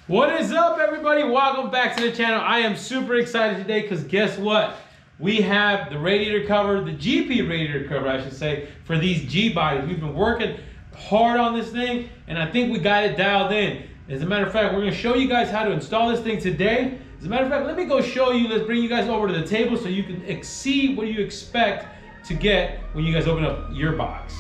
What is up, everybody? Welcome back to the channel. I am super excited today because guess what? We have the radiator cover, the GP radiator cover, I should say, for these G bodies. We've been working hard on this thing, and I think we got it dialed in. As a matter of fact, we're going to show you guys how to install this thing today. As a matter of fact, let me go show you. Let's bring you guys over to the table so you can see what you expect to get when you guys open up your box.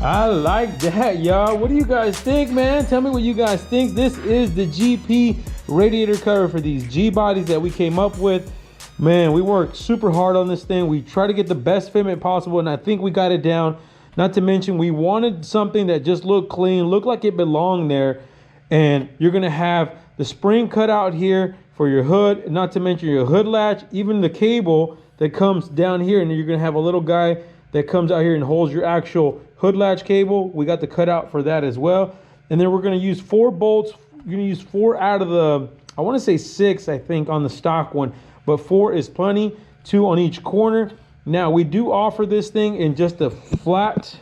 I like that, y'all. What do you guys think, man? Tell me what you guys think. This is the GP radiator cover for these G bodies that we came up with. Man, we worked super hard on this thing. We try to get the best fitment possible, and I think we got it down. Not to mention, we wanted something that just looked clean, looked like it belonged there. And you're gonna have the spring cut out here for your hood, not to mention your hood latch, even the cable that comes down here, and you're gonna have a little guy that comes out here and holds your actual hood latch cable. We got the cutout for that as well. And then we're going to use 4 bolts. We're going to use 4 out of the, I want to say 6, I think, on the stock one, but 4 is plenty, 2 on each corner. Now we do offer this thing in just a flat,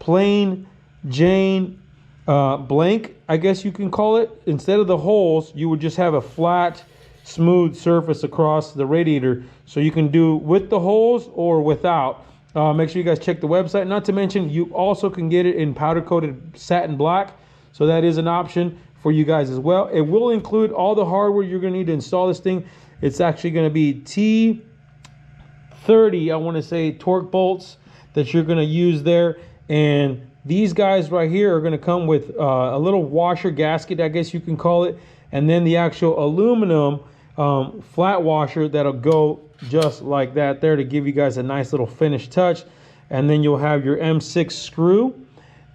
plain Jane blank, I guess you can call it. Instead of the holes, you would just have a flat, smooth surface across the radiator. So you can do with the holes or without. Make sure you guys check the website. Not to mention, you also can get it in powder coated satin black. So that is an option for you guys as well. It will include all the hardware you're gonna need to install this thing. It's actually gonna be T30, I wanna say, torque bolts that you're gonna use there. And these guys right here are gonna come with a little washer gasket, I guess you can call it. And then the actual aluminum flat washer that'll go just like that there to give you guys a nice little finished touch. And then you'll have your M6 screw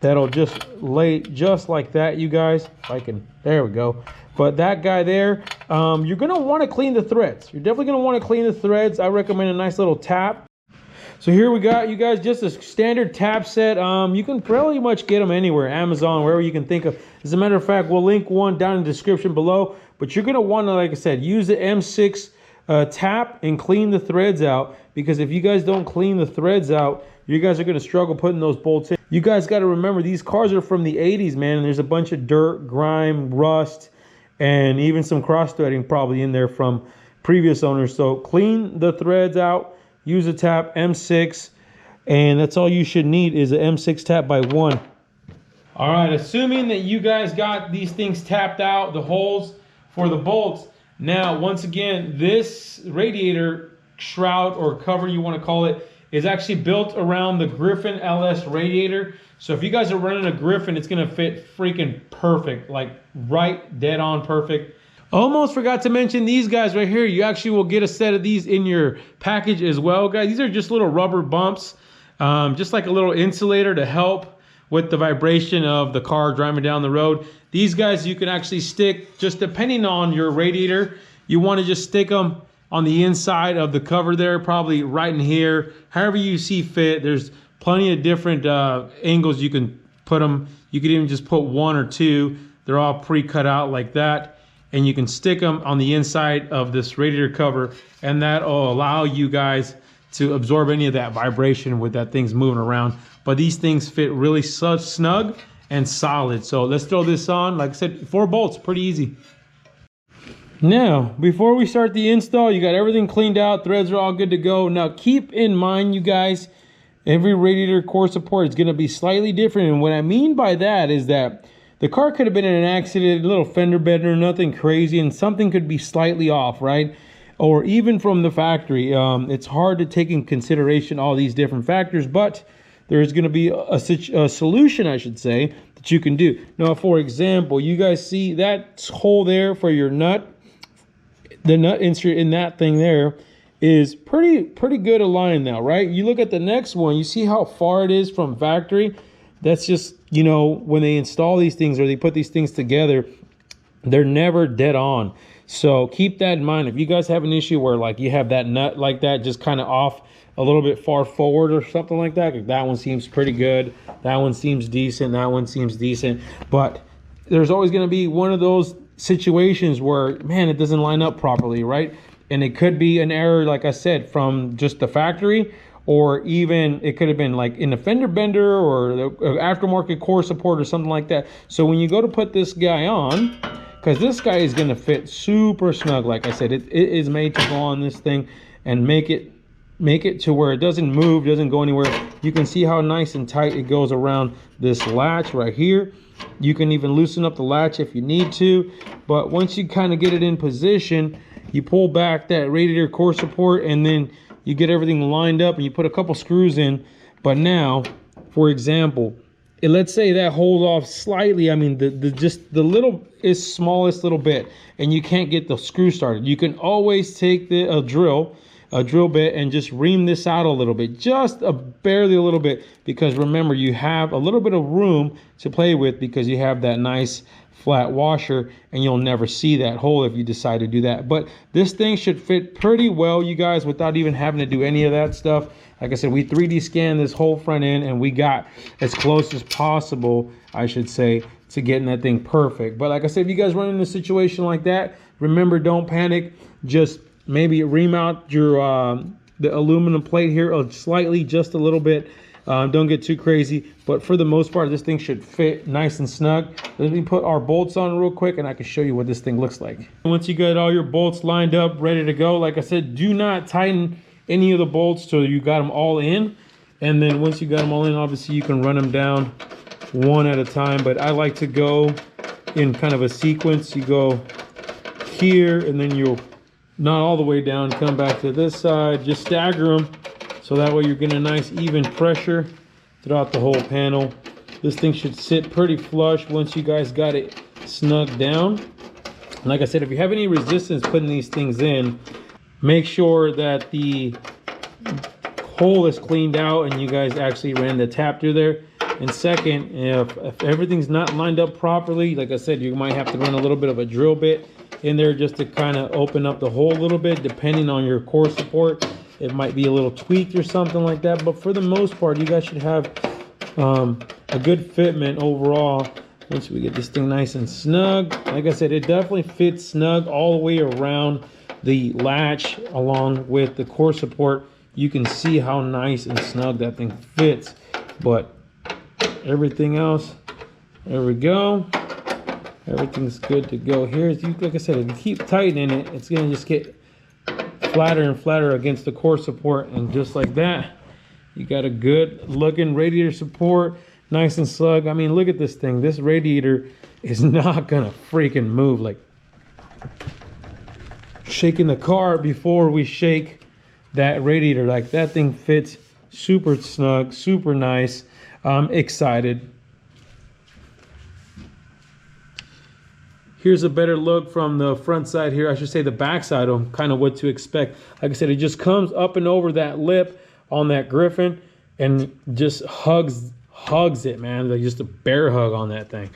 that'll just lay just like that, you guys. If I can, there we go. But that guy there, you're gonna want to clean the threads. You're definitely gonna want to clean the threads. I recommend a nice little tap. So here we got, you guys, just a standard tap set. You can pretty much get them anywhere, Amazon, wherever you can think of. As a matter of fact, we'll link one down in the description below. But you're gonna want to, like I said, use the M6 tap and clean the threads out, because if you guys don't clean the threads out, you guys are going to struggle putting those bolts in. You guys got to remember, these cars are from the 80s, man, and there's a bunch of dirt, grime, rust, and even some cross threading probably in there from previous owners. So clean the threads out, use a tap, M6, and that's all you should need is an M6 tap by 1. All right, assuming that you guys got these things tapped out, the holes for the bolts. Now, once again, this radiator shroud or cover, you want to call it, is actually built around the GRIFFIN LS radiator. So if you guys are running a GRIFFIN, it's going to fit freaking perfect, like right dead on perfect. Almost forgot to mention these guys right here. You actually will get a set of these in your package as well, guys. These are just little rubber bumps, just like a little insulator to help with the vibration of the car driving down the road. These guys you can actually stick, just depending on your radiator, you want to just stick them on the inside of the cover there, probably right in here, however you see fit. There's plenty of different angles you can put them. You could even just put 1 or 2. They're all pre-cut out like that. And you can stick them on the inside of this radiator cover, and that'll allow you guys to absorb any of that vibration with that thing's moving around. But these things fit really snug and solid. So let's throw this on. Like I said, 4 bolts, pretty easy. Now, before we start the install, you got everything cleaned out. Threads are all good to go. Now, keep in mind, you guys, every radiator core support is going to be slightly different. And what I mean by that is that the car could have been in an accident, a little fender bender, nothing crazy, and something could be slightly off, right? Or even from the factory. It's hard to take in consideration all these different factors, but there's going to be a solution, I should say, that you can do. Now, for example, you guys see that hole there for your nut? The nut insert in that thing there is pretty good aligned now, right? You look at the next one, you see how far it is from factory? That's just, you know, when they install these things or they put these things together, they're never dead on. So keep that in mind. If you guys have an issue where like you have that nut like that just kind of off a little bit far forward or something like that, like that one seems pretty good, that one seems decent, that one seems decent, but there's always going to be one of those situations where, man, it doesn't line up properly, right? And it could be an error, like I said, from just the factory, or even it could have been like in a fender bender or the aftermarket core support or something like that. So when you go to put this guy on, because this guy is going to fit super snug, like I said, it is made to go on this thing and make it to where it doesn't move, doesn't go anywhere. You can see how nice and tight it goes around this latch right here. You can even loosen up the latch if you need to, but once you kind of get it in position, you pull back that radiator core support, and then you get everything lined up and you put a couple screws in. But now, for example, let's say that holds off slightly. I mean, just the little is smallest little bit, and you can't get the screw started. You can always take a drill bit and just ream this out a little bit, just barely a little bit, because remember, you have a little bit of room to play with because you have that nice flat washer, and you'll never see that hole if you decide to do that. But this thing should fit pretty well, you guys, without even having to do any of that stuff. Like I said, we 3D scanned this whole front end, and we got as close as possible, I should say, to getting that thing perfect. But like I said, if you guys run into a situation like that, remember, don't panic. Just maybe ream out your the aluminum plate here slightly, just a little bit. Don't get too crazy, but for the most part, this thing should fit nice and snug. Let me put our bolts on real quick, and I can show you what this thing looks like. Once you get all your bolts lined up, ready to go, like I said, do not tighten any of the bolts till you got them all in. And then once you got them all in, obviously you can run them down one at a time, but I like to go in kind of a sequence. You go here, and then you'll not all the way down, come back to this side, just stagger them, so that way you're getting a nice even pressure throughout the whole panel. This thing should sit pretty flush once you guys got it snug down. And like I said, if you have any resistance putting these things in, make sure that the hole is cleaned out and you guys actually ran the tap through there. And second, if everything's not lined up properly, like I said, you might have to run a little bit of a drill bit in there just to kind of open up the hole a little bit, depending on your core support. It might be a little tweaked or something like that, but for the most part, you guys should have a good fitment overall once we get this thing nice and snug. Like I said, it definitely fits snug all the way around the latch along with the core support. You can see how nice and snug that thing fits, but everything else, there we go. Everything's good to go here. Like I said, if you keep tightening it, it's gonna just get flatter and flatter against the core support, and just like that, you got a good looking radiator support, nice and snug. I mean, look at this thing. This radiator is not gonna freaking move. Like shaking the car before we shake that radiator. Like, that thing fits super snug, super nice. I'm excited. Here's a better look from the front side here. I should say the back side of kind of what to expect. Like I said, it just comes up and over that lip on that Griffin and just hugs it, man. Like just a bear hug on that thing.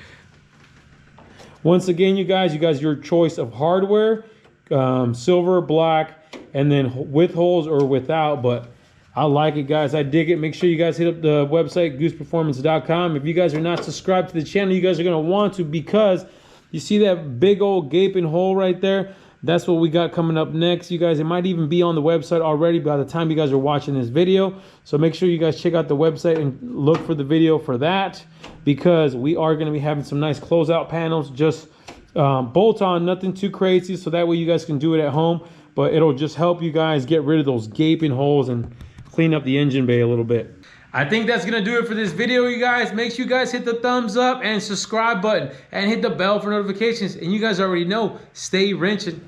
Once again, you guys, your choice of hardware, silver, black, and then with holes or without. But I like it, guys. I dig it. Make sure you guys hit up the website, gooseperformance.com. If you guys are not subscribed to the channel, you guys are going to want to, because you see that big old gaping hole right there? That's what we got coming up next, you guys. It might even be on the website already by the time you guys are watching this video. So make sure you guys check out the website and look for the video for that, because we are going to be having some nice closeout panels. Just bolt on, nothing too crazy, so that way you guys can do it at home. But it'll just help you guys get rid of those gaping holes and clean up the engine bay a little bit. I think that's gonna do it for this video, you guys. Make sure you guys hit the thumbs up and subscribe button and hit the bell for notifications. And you guys already know, stay wrenching.